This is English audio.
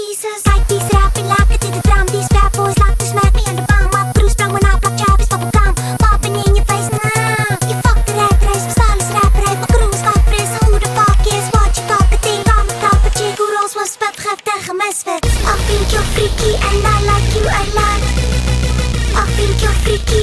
Jesus. Like these rapping, laughing to the drum. These bad boys like to smack me on the bum. My Bruce sprang when I block Travis bubble gum. Popping in your face, nah. You fuck the rap race, my style is rap race. My crew is fuckfris, so who the fuck is what you talking? Kom met knappe chick, hoe ons was spet, geef tegen misfit. I think you're freaky and I like you a lot. I think you're freaky